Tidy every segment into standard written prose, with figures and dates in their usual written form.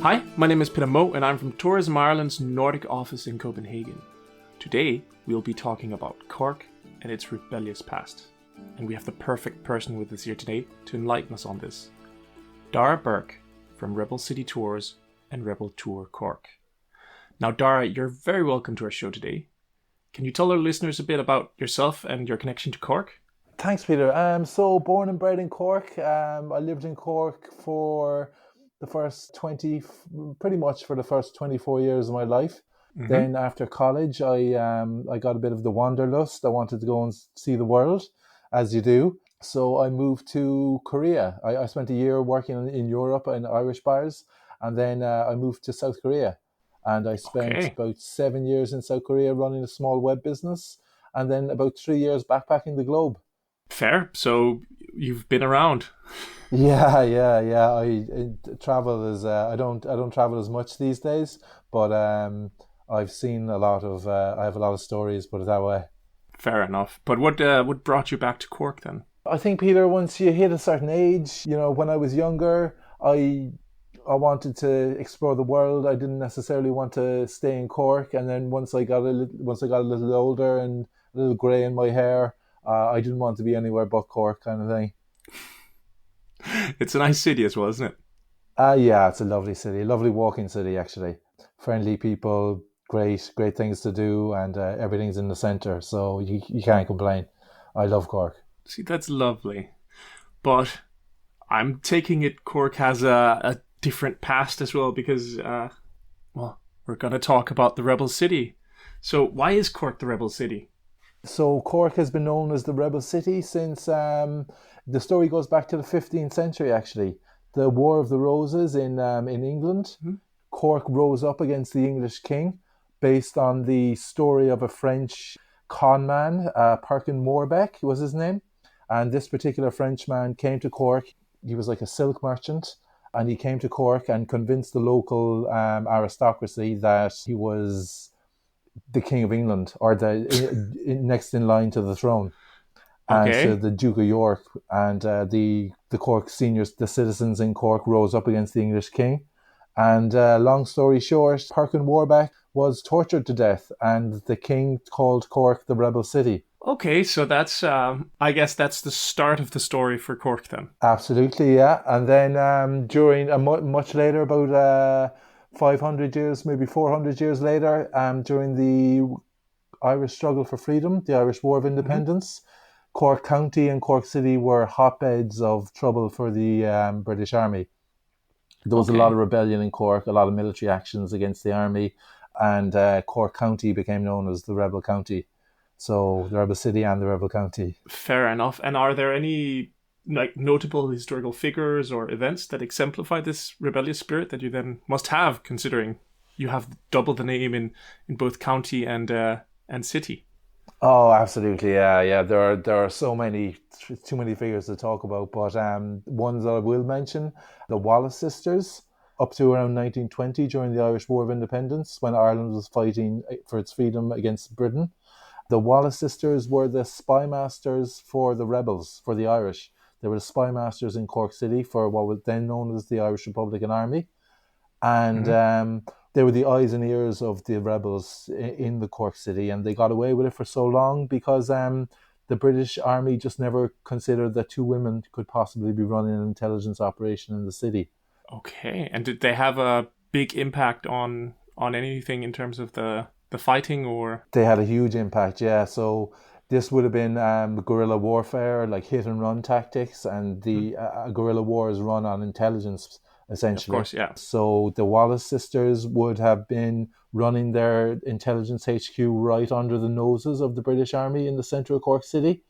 Hi, my name is Peter Moe and I'm from Tourism Ireland's Nordic office in Copenhagen. Today we'll be talking about Cork and its rebellious past. And we have the perfect person with us here today to enlighten us on this. Dara Burke from Rebel City Tours and Rebel Tour Cork. Now Dara, you're very welcome to our show today. Can you tell our listeners a bit about yourself and your connection to Cork? Thanks, Peter. So born and bred in Cork. I lived in Cork for the first 24 years of my life. Mm-hmm. Then after college, I got a bit of the wanderlust. I wanted to go and see the world, as you do. So I moved to Korea. I spent a year working in Europe in Irish bars, and then I moved to South Korea. And I spent about 7 years in South Korea running a small web business, and then about 3 years backpacking the globe. Fair. So you've been around. Yeah. I travel as I don't travel as much these days, but I've seen a lot of. I have a lot of stories, put it that way. Fair enough. But what brought you back to Cork then? I think, Peter, once you hit a certain age, when I was younger, I wanted to explore the world. I didn't necessarily want to stay in Cork, and then once I got a little older and a little grey in my hair, I didn't want to be anywhere but Cork, kind of thing. It's a nice city as well, isn't it? Yeah, it's a lovely city, lovely walking city actually. Friendly people, great things to do, and everything's in the centre, so you can't complain. I love Cork. See, that's lovely. But I'm taking it Cork has a different past as well because, we're going to talk about the Rebel City. So why is Cork the Rebel City? So Cork has been known as the Rebel City since the story goes back to the 15th century, actually. The War of the Roses in England. Mm-hmm. Cork rose up against the English king based on the story of a French con man, Perkin Moorbeck was his name. And this particular Frenchman came to Cork. He was like a silk merchant. And he came to Cork and convinced the local aristocracy that he was the King of England, or the next in line to the throne. And so the Duke of York and the Cork seniors, the citizens in Cork, rose up against the English king. And long story short, Perkin Warbeck was tortured to death, and the king called Cork the Rebel City. Okay, so that's, I guess that's the start of the story for Cork then. Absolutely, yeah. And then during, much later, about 500 years, maybe 400 years later, during the Irish struggle for freedom, the Irish War of Independence, Cork County and Cork City were hotbeds of trouble for the British Army. There was a lot of rebellion in Cork, a lot of military actions against the army, and Cork County became known as the Rebel County. So the Rebel City and the Rebel County. Fair enough. And are there any notable historical figures or events that exemplify this rebellious spirit that you then must have, considering you have double the name in both county and city? Oh, absolutely, yeah. There are so many, too many figures to talk about, but ones that I will mention, the Wallace sisters, up to around 1920 during the Irish War of Independence, when Ireland was fighting for its freedom against Britain. The Wallace sisters were the spy masters for the rebels, for the Irish. They were the spy masters in Cork City for what was then known as the Irish Republican Army. And they were the eyes and ears of the rebels in the Cork City. And they got away with it for so long because the British Army just never considered that two women could possibly be running an intelligence operation in the city. Okay. And did they have a big impact on anything in terms of the fighting, or? They had a huge impact, yeah. So this would have been guerrilla warfare, like hit and run tactics, and the guerrilla war is run on intelligence, essentially. Of course, yeah. So the Wallace sisters would have been running their intelligence HQ right under the noses of the British Army in the centre of Cork City.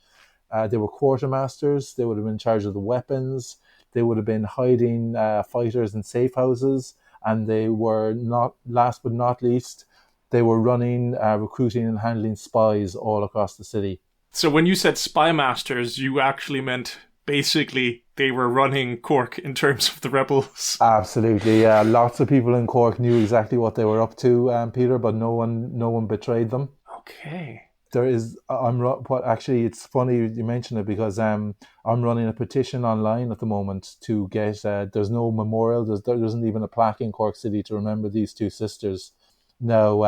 They were quartermasters. They would have been in charge of the weapons. They would have been hiding fighters in safe houses, and they were not, last but not least, they were running, recruiting and handling spies all across the city. So when you said spy masters, you actually meant basically they were running Cork in terms of the rebels. Absolutely, yeah. Lots of people in Cork knew exactly what they were up to, Peter, but no one betrayed them. Okay. There is. What actually? It's funny you mention it because I'm running a petition online at the moment to get. There's no memorial. There isn't even a plaque in Cork City to remember these two sisters. Now,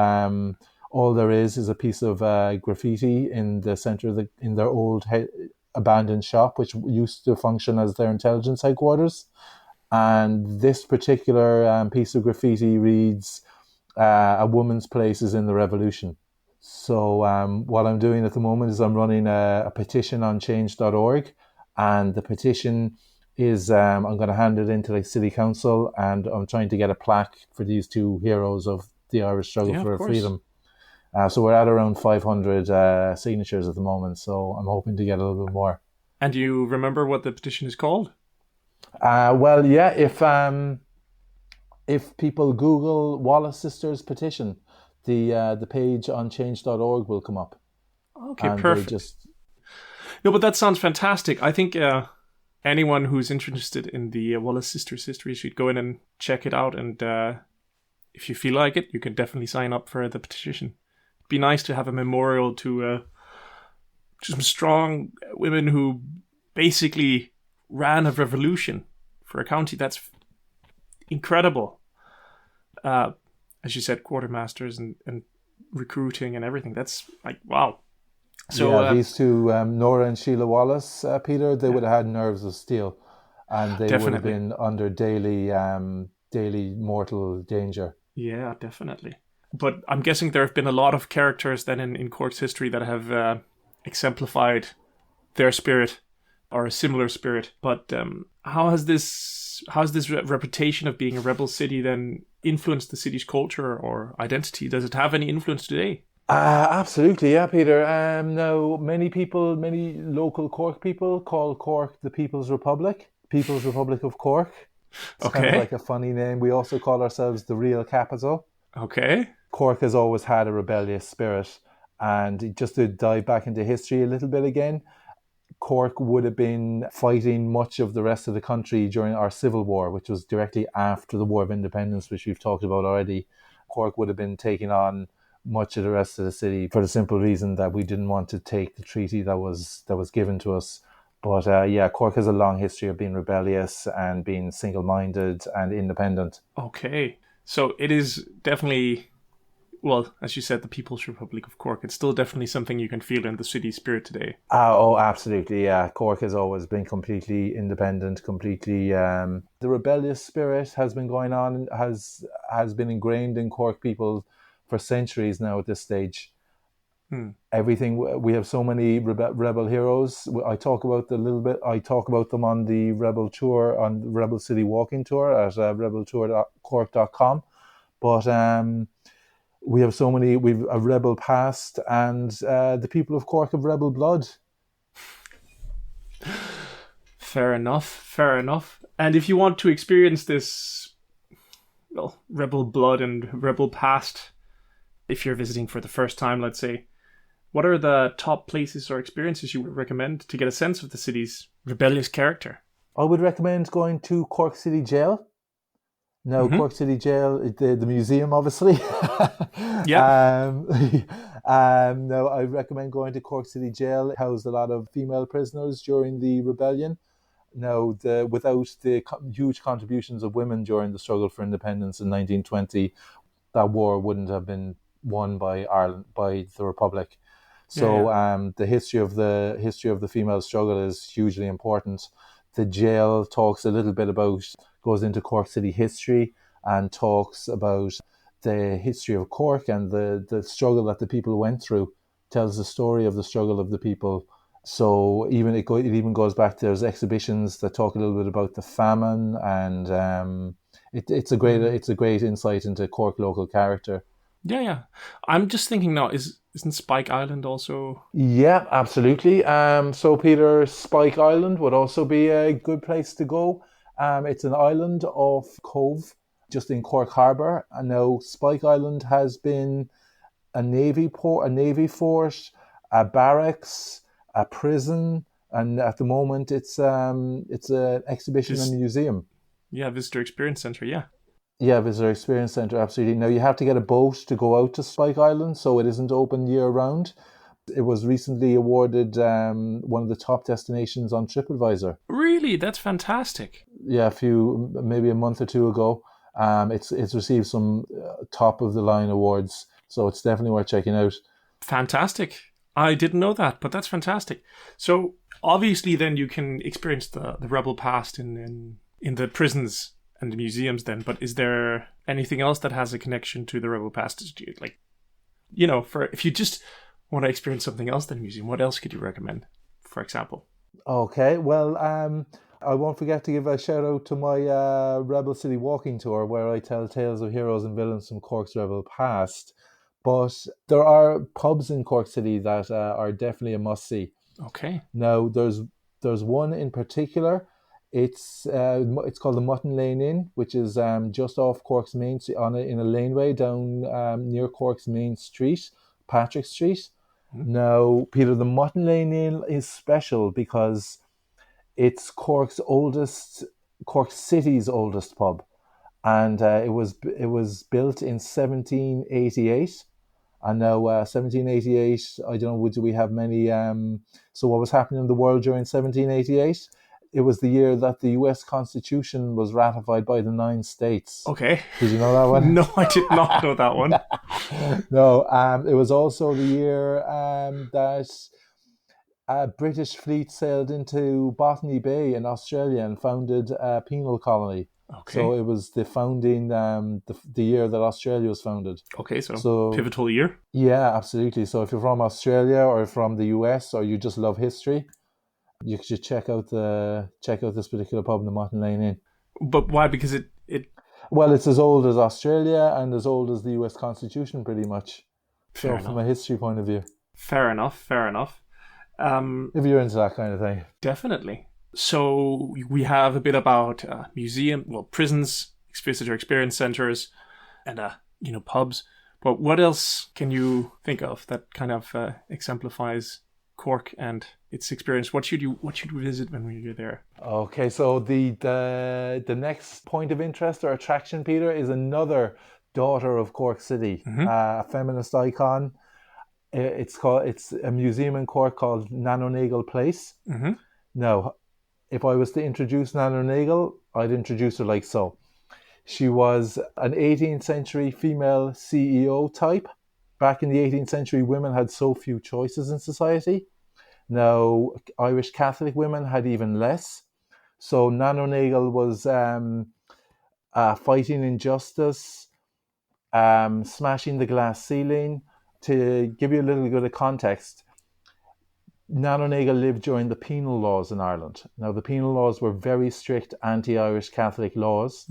all there is a piece of graffiti in the center of in their old abandoned shop, which used to function as their intelligence headquarters. And this particular piece of graffiti reads, "A woman's place is in the revolution." So what I'm doing at the moment is I'm running a petition on change.org, and the petition is I'm going to hand it into the city council, and I'm trying to get a plaque for these two heroes of the Irish struggle for freedom. So we're at around 500 signatures at the moment, so I'm hoping to get a little bit more. And do you remember what the petition is called? Well, yeah, if people Google Wallace Sisters petition, the page on change.org will come up. Okay, perfect. No, but that sounds fantastic. I think anyone who's interested in the Wallace Sisters history should go in and check it out. And if you feel like it, you can definitely sign up for the petition. It'd be nice to have a memorial to some strong women who basically ran a revolution for a county that's incredible. As you said, quartermasters and recruiting and everything. That's like, wow. So these two, Nora and Sheila Wallace, Peter, they would have had nerves of steel, and they would have been under daily mortal danger. Yeah, definitely. But I'm guessing there have been a lot of characters then in Cork's history that have exemplified their spirit or a similar spirit. But how has this reputation of being a rebel city then influenced the city's culture or identity? Does it have any influence today? Absolutely, yeah, Peter. Now, many local Cork people call Cork the People's Republic of Cork. It's kind of like a funny name. We also call ourselves the real capital. Okay. Cork has always had a rebellious spirit. And just to dive back into history a little bit again, Cork would have been fighting much of the rest of the country during our Civil War, which was directly after the War of Independence, which we've talked about already. Cork would have been taking on much of the rest of the city for the simple reason that we didn't want to take the treaty that was given to us. But Cork has a long history of being rebellious and being single-minded and independent. Okay. So it is definitely, well, as you said, the People's Republic of Cork. It's still definitely something you can feel in the city spirit today. Oh, absolutely, yeah. Cork has always been completely independent, completely... the rebellious spirit has been going on, has been ingrained in Cork people for centuries now at this stage. Everything, we have so many rebel heroes. I talk about them on the Rebel Tour, on the Rebel City Walking Tour at rebeltour.cork.com. But we have so many, we've a rebel past, and the people of Cork have rebel blood. Fair enough. And if you want to experience this, well, rebel blood and rebel past, if you're visiting for the first time, let's say, what are the top places or experiences you would recommend to get a sense of the city's rebellious character? I would recommend going to Cork City Jail. Now, Cork City Jail, the museum, obviously. Yeah. No, I recommend going to Cork City Jail. It housed a lot of female prisoners during the rebellion. Now, without the huge contributions of women during the struggle for independence in 1920, that war wouldn't have been won by Ireland, by the Republic. So the history of the female struggle is hugely important. The jail talks a little bit goes into Cork City history and talks about the history of Cork and the struggle that the people went through, tells the story of the struggle of the people. So it even goes back to, there's exhibitions that talk a little bit about the famine, and it's a great insight into Cork local character. Yeah. I'm just thinking now, isn't Spike Island also? Yeah, absolutely. So Peter, Spike Island would also be a good place to go. It's an island off Cove, just in Cork Harbour. And now Spike Island has been a navy fort, a barracks, a prison, and at the moment it's an exhibition and museum. Yeah, visitor experience centre. Yeah. Yeah, visitor experience centre, absolutely. Now, you have to get a boat to go out to Spike Island, so it isn't open year round. It was recently awarded one of the top destinations on TripAdvisor. Really? That's fantastic. Yeah, maybe a month or two ago. It's received some top of the line awards, so it's definitely worth checking out. Fantastic. I didn't know that, but that's fantastic. So obviously then you can experience the rebel past in the prisons and the museums then, but is there anything else that has a connection to the rebel past? Like, for if you just want to experience something else than a museum, what else could you recommend, for example? Okay, well, I won't forget to give a shout out to my Rebel City walking tour, where I tell tales of heroes and villains from Cork's Rebel past. But there are pubs in Cork City that are definitely a must-see. Okay. Now, there's one in particular. It's called the Mutton Lane Inn, which is just off Cork's main street, in a laneway down near Cork's main street, Patrick Street. Mm-hmm. Now, Peter, the Mutton Lane Inn is special because it's Cork City's oldest pub, and it was built in 1788. And now 1788, I don't know, do we have many... so what was happening in the world during 1788? It was the year that the US Constitution was ratified by the 9 states. Okay. Did you know that one? No, I did not know that one. No, it was also the year that a British fleet sailed into Botany Bay in Australia and founded a penal colony. Okay. So it was the founding, the year that Australia was founded. Okay, so pivotal year? Yeah, absolutely. So if you're from Australia or from the US or you just love history, you should check out this particular pub in the Mutton Lane Inn. But why? Because it... Well, it's as old as Australia and as old as the US Constitution, pretty much. Fair enough. From a history point of view. Fair enough. If you're into that kind of thing. Definitely. So we have a bit about prisons, visitor experience centers, and pubs. But what else can you think of that kind of exemplifies Cork and its experience? What should we visit when we're there? Okay, so the next point of interest or attraction, Peter, is another daughter of Cork City, a feminist icon. It's a museum in Cork called Nanonagel Place. Mm-hmm. Now, if I was to introduce Nanonagel, I'd introduce her like so. She was an 18th century female CEO type. Back in the 18th century, women had so few choices in society. Now, Irish Catholic women had even less. So Nanonagel was fighting injustice, smashing the glass ceiling. To give you a little bit of context, Nanonagel lived during the penal laws in Ireland. Now, the penal laws were very strict anti-Irish Catholic laws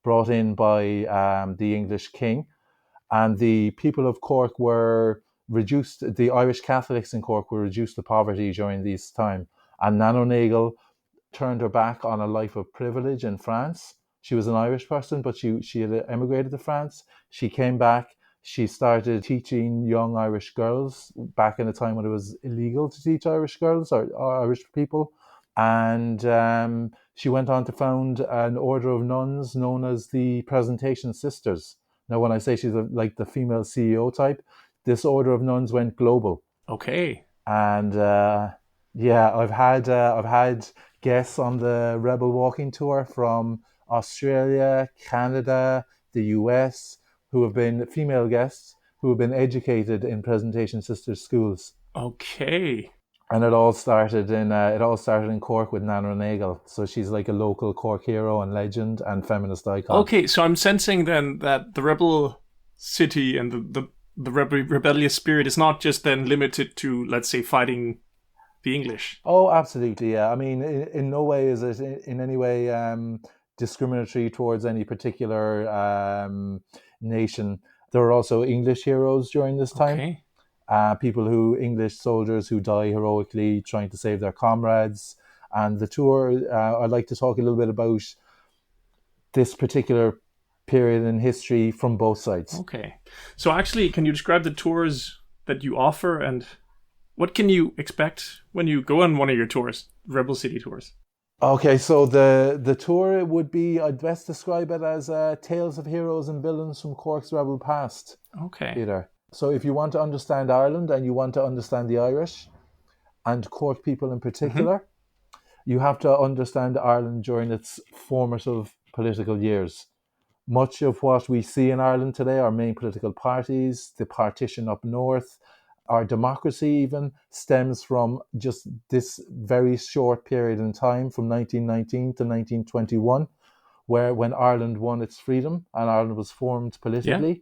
brought in by the English king. And the people of Cork were reduced, the Irish Catholics in Cork were reduced to poverty during this time. And Nanonagel turned her back on a life of privilege in France. She was an Irish person, but she had emigrated to France. She came back. She started teaching young Irish girls back in a time when it was illegal to teach Irish girls or Irish people. And she went on to found an order of nuns known as the Presentation Sisters. Now, when I say she's like the female CEO type, this order of nuns went global. Okay. And I've had guests on the Rebel Walking Tour from Australia, Canada, the US, who have been female guests who have been educated in Presentation Sisters schools. Okay. And it all started in Cork with Nanonagel. So she's like a local Cork hero and legend and feminist icon. Okay, so I'm sensing then that the rebel city and the rebellious spirit is not just then limited to, let's say, fighting the English. Oh, absolutely, yeah. I mean, in no way is it in any way discriminatory towards any particular nation. There are also English heroes during this time. Okay. English soldiers who die heroically trying to save their comrades. And the tour, I'd like to talk a little bit about this particular period in history from both sides. Okay. So actually, can you describe the tours that you offer and what can you expect when you go on one of your tours, Rebel City tours? Okay, so the tour would be, I'd best describe it as tales of heroes and villains from Cork's Rebel past. Okay. Peter. So if you want to understand Ireland and you want to understand the Irish and Cork people in particular, you have to understand Ireland during its formative political years. Much of what we see in Ireland today, our main political parties, the partition up north, our democracy even, stems from just this very short period in time from 1919 to 1921, when Ireland won its freedom and Ireland was formed politically. Yeah.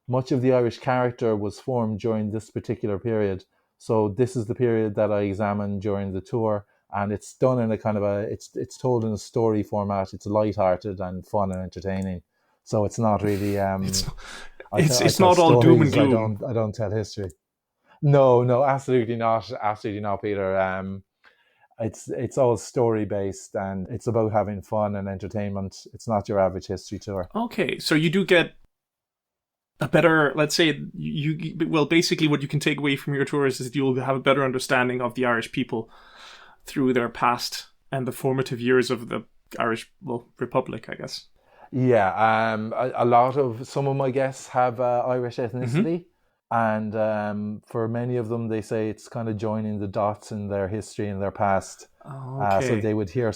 Much of the Irish character was formed during this particular period. So this is the period that I examined during the tour, and it's done in a kind of it's told in a story format. It's light-hearted and fun and entertaining. So it's not really It's not all doom and gloom. I don't tell history. No, absolutely not. Absolutely not, Peter. It's all story based and it's about having fun and entertainment. It's not your average history tour. Okay, so you do get a better, let's say, well, basically what you can take away from your tours is you'll have a better understanding of the Irish people through their past and the formative years of the Irish, Republic, I guess. Yeah, some of my guests have Irish ethnicity, and for many of them, they say it's kind of joining the dots in their history and their past. Okay. So they would hear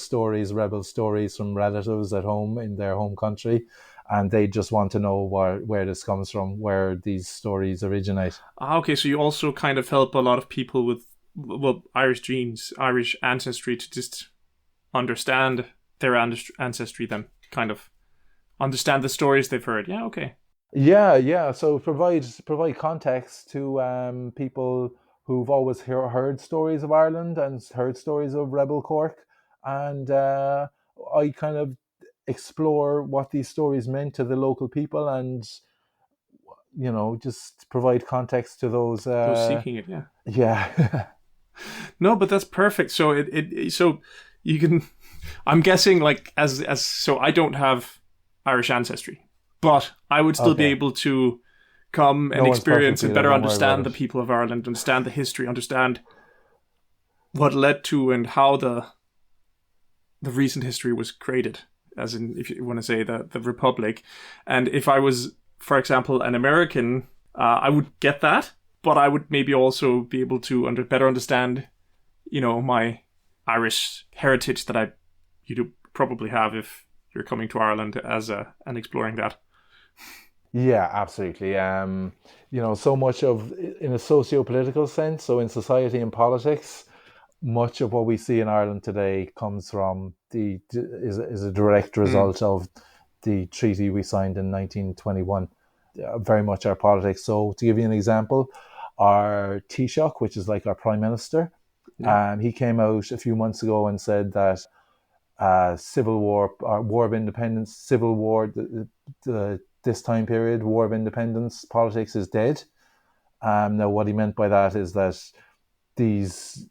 rebel stories from relatives at home in their home country, and they just want to know where this comes from, where these stories originate. Okay, so you also kind of help a lot of people with, Irish genes, Irish ancestry to just understand their ancestry, then kind of understand the stories they've heard. Yeah, okay. Yeah. So provide context to people who've always heard stories of Ireland and heard stories of Rebel Cork, and I kind of explore what these stories meant to the local people, and just provide context to those seeking it. Yeah. Yeah. No, but that's perfect. So so you can. I'm guessing so I don't have Irish ancestry, but I would still be able to come and experience and better understand the people of Ireland, understand the history, understand what led to and how the recent history was created, as in, if you want to say, the Republic. And if I was, for example, an American, I would get that, but I would maybe also be able to better understand, my Irish heritage that you do probably have if you're coming to Ireland and exploring that. Yeah, absolutely. So much in a socio-political sense, so in society and politics, much of what we see in Ireland today comes from is a direct result of the treaty we signed in 1921. Very much our politics. So to give you an example, our Taoiseach, which is like our Prime Minister, he came out a few months ago and said that civil war, war of independence, civil war, this time period, war of independence, politics is dead. Now, what he meant by that is that this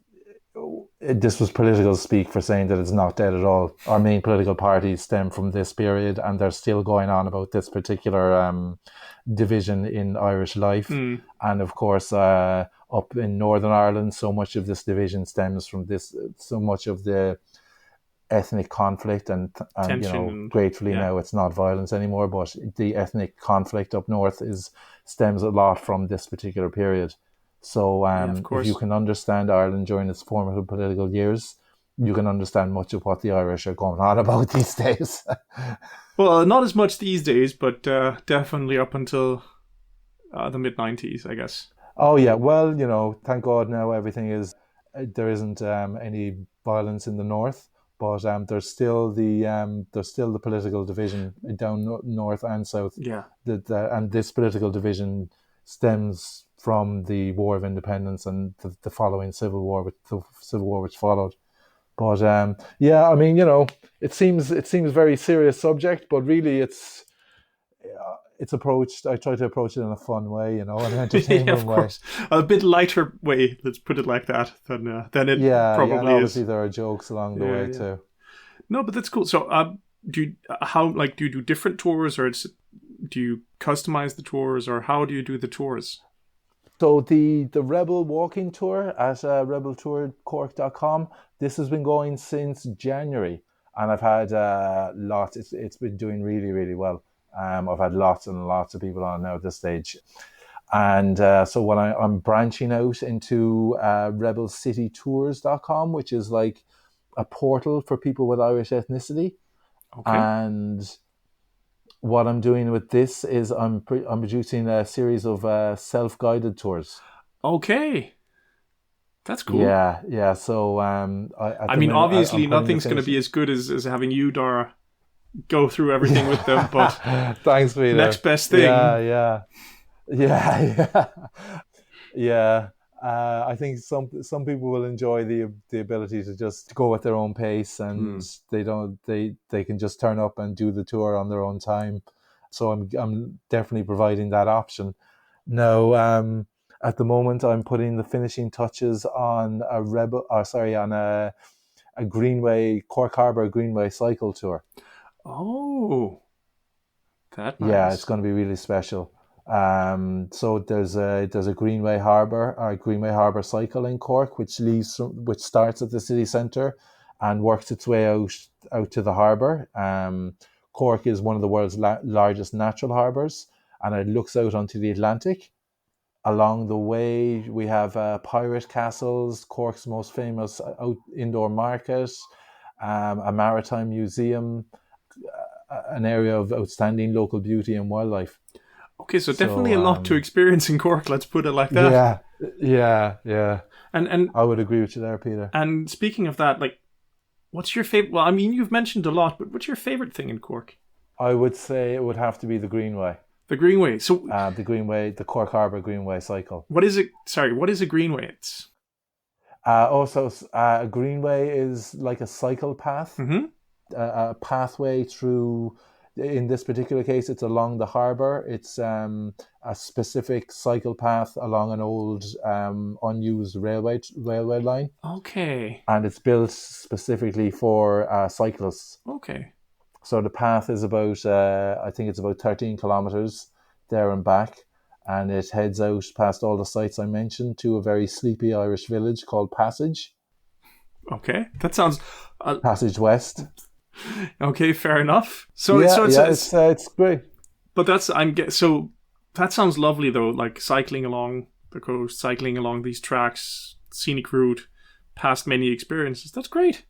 was political speak for saying that it's not dead at all. Our main political parties stem from this period, and they're still going on about this particular division in Irish life. And of course, up in Northern Ireland, so much of this division stems from this. So much of the ethnic conflict and gratefully now it's not violence anymore, but the ethnic conflict up north stems a lot from this particular period. So if you can understand Ireland during its formative political years, you can understand much of what the Irish are going on about these days. Well, not as much these days, but definitely up until the mid-90s, I guess. Oh yeah, well, thank God now there isn't any violence in the north. But there's still the political division down north and south. Yeah. And this political division stems from the War of Independence and the following civil war, which followed. But it seems very serious subject, but really it's approached. I try to approach it in a fun way, an entertaining way. A bit lighter way, let's put it like that, than it probably is. And obviously there are jokes along the way too. No, but that's cool. So, do you do different tours, or do you customize the tours, or how do you do the tours? So the Rebel Walking Tour at rebeltourcork.com, this has been going since January, and I've had lots. It's been doing really, really well. I've had lots and lots of people on now at this stage. And so when I'm branching out into rebelcitytours.com, which is like a portal for people with Irish ethnicity. Okay. And what I'm doing with this is I'm producing a series of self-guided tours. Okay. That's cool. Yeah. So I mean, obviously, nothing's going to be as good as having you, Dara, go through everything with them. But thanks, Peter. Next best thing. Yeah. I think some people will enjoy the ability to just go at their own pace, and they can just turn up and do the tour on their own time. So I'm definitely providing that option. Now, at the moment, I'm putting the finishing touches on a Greenway Cork Harbour Greenway cycle tour. Oh, that nice. Yeah, it's going to be really special. So there's a Greenway Harbour cycle in Cork, which starts at the city centre and works its way out to the harbour. Cork is one of the world's largest natural harbours, and it looks out onto the Atlantic. Along the way, we have pirate castles, Cork's most famous indoor market, a maritime museum, an area of outstanding local beauty and wildlife. Okay, so definitely a lot to experience in Cork, let's put it like that. Yeah. And I would agree with you there, Peter. And speaking of that, like, what's your favorite? Well, I mean, you've mentioned a lot, but what's your favorite thing in Cork? I would say it would have to be the Greenway. The Greenway. So the Greenway, the Cork Harbour Greenway cycle. What is it? Sorry, what is a Greenway? It's a Greenway is like a cycle path, a pathway through. In this particular case, it's along the harbour. It's a specific cycle path along an old unused railway line. Okay. And it's built specifically for cyclists. Okay. So the path is about, I think it's about 13 kilometres there and back. And it heads out past all the sites I mentioned to a very sleepy Irish village called Passage. Okay. That sounds... Passage West. Okay, fair enough. So it's great. But that sounds lovely though, like cycling along the coast, cycling along these tracks, scenic route, past many experiences. That's great.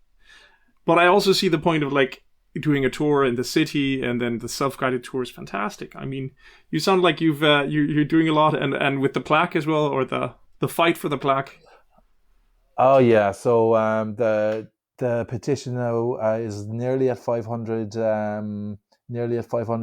But I also see the point of like doing a tour in the city, and then the self-guided tour is fantastic. I mean, you sound like you're doing a lot, and with the plaque as well, or the fight for the plaque. Oh yeah, so the petition now is nearly at 500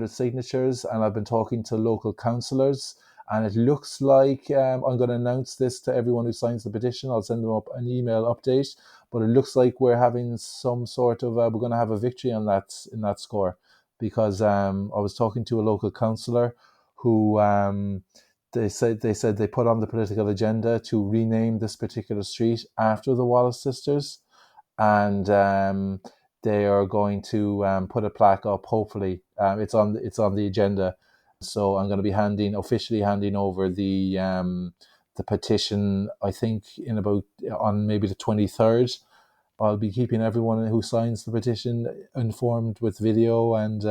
signatures, and I've been talking to local councillors, and it looks like I'm going to announce this to everyone who signs the petition. I'll send them up an email update, but it looks like we're having some sort of we're going to have a victory on that in that score, because I was talking to a local councillor who they said they put on the political agenda to rename this particular street after the Wallace sisters. And they are going to put a plaque up. Hopefully, it's on the agenda. So I'm going to be officially handing over the petition. I think on maybe the 23rd. I'll be keeping everyone who signs the petition informed with video and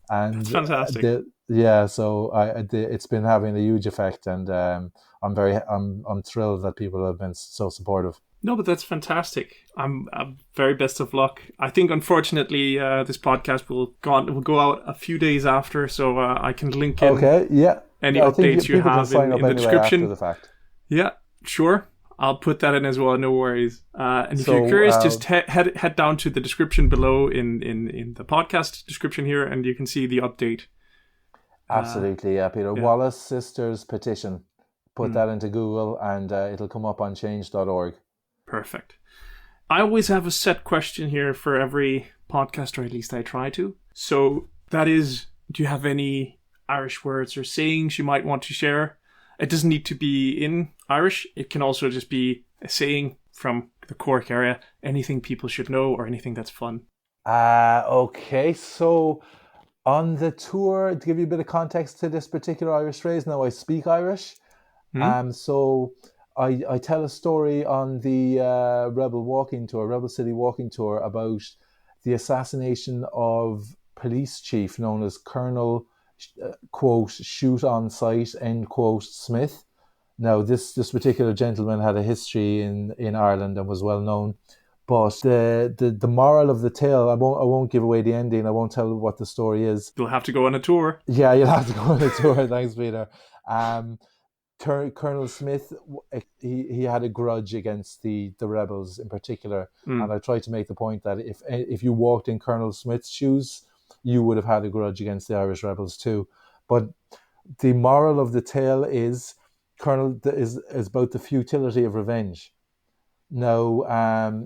That's fantastic. It's been having a huge effect, and I'm thrilled that people have been so supportive. No, but that's fantastic. I'm very best of luck. I think, unfortunately, this podcast will go out a few days after, so I can link in any updates you have in the description. After the fact. Yeah, sure. I'll put that in as well. No worries. And if you're curious, just head down to the description below in the podcast description here, and you can see the update. Absolutely, Peter. Yeah. Wallace Sisters petition. Put that into Google, and it'll come up on change.org. Perfect. I always have a set question here for every podcast, or at least I try to. So that is, do you have any Irish words or sayings you might want to share? It doesn't need to be in Irish. It can also just be a saying from the Cork area. Anything people should know, or anything that's fun. Okay, so on the tour, to give you a bit of context to this particular Irish phrase, now I speak Irish. So I tell a story on the Rebel City walking tour, about the assassination of police chief known as Colonel quote, shoot on sight, end quote, Smith. Now, this particular gentleman had a history in Ireland and was well known. But the moral of the tale, I won't give away the ending. I won't tell what the story is. You'll have to go on a tour. Yeah, you'll have to go on a tour. Thanks, Peter. Colonel Smith, he had a grudge against the rebels in particular, and I tried to make the point that if you walked in Colonel Smith's shoes, you would have had a grudge against the Irish rebels too. But the moral of the tale is is about the futility of revenge. Now,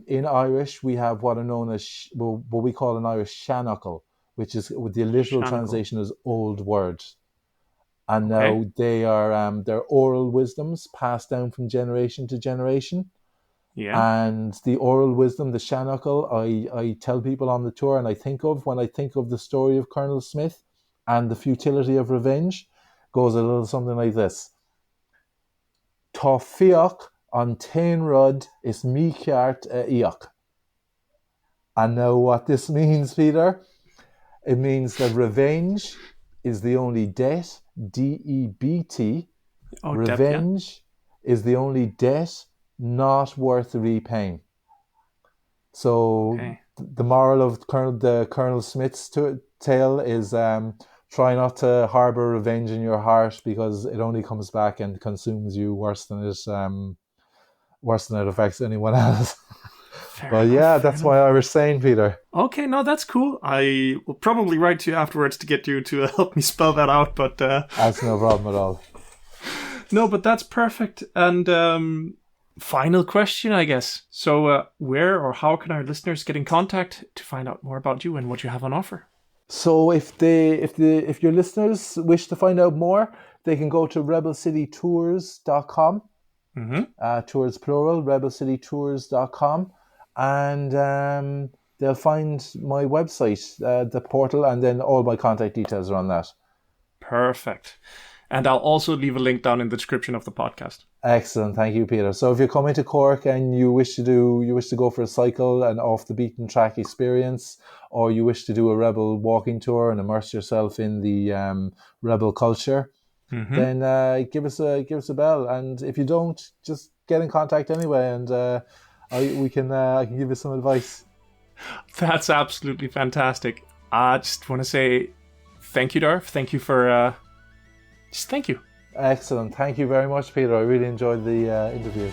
in Irish, we have what are known as what we call in Irish shan-uh-fo-kull, which is the literal translation is old words. And now they are they're oral wisdoms passed down from generation to generation. Yeah. And the oral wisdom, the shan-uh-fo-kull, I tell people on the tour, and when I think of the story of Colonel Smith and the futility of revenge, goes a little something like this: Tá fee-akh an t-ayn rood is me-khart fhiach. And now what this means, Peter, it means that revenge is the only debt, D-E-B-T. Revenge is the only debt not worth repaying. So the moral of Colonel Smith's tale is try not to harbour revenge in your heart, because it only comes back and consumes you worse than it affects anyone else. But yeah, that's my Irish saying, Peter. Okay, no, that's cool. I will probably write to you afterwards to get you to help me spell that out, but... That's no problem at all. No, but that's perfect. And final question, I guess. So where or how can our listeners get in contact to find out more about you and what you have on offer? So if your listeners wish to find out more, they can go to rebelcitytours.com. Tours plural, rebelcitytours.com. And they'll find my website, the portal, and then all my contact details are on that. Perfect. And I'll also leave a link down in the description of the podcast. Excellent, thank you, Peter. So if you're coming to Cork and you wish to go for a cycle and off the beaten track experience, or you wish to do a rebel walking tour and immerse yourself in the rebel culture, then give us a bell. And if you don't, just get in contact anyway, and I can give you some advice. That's absolutely fantastic. I just want to say thank you, Dar. Thank you for just thank you. Excellent. Thank you very much, Peter. I really enjoyed the interview.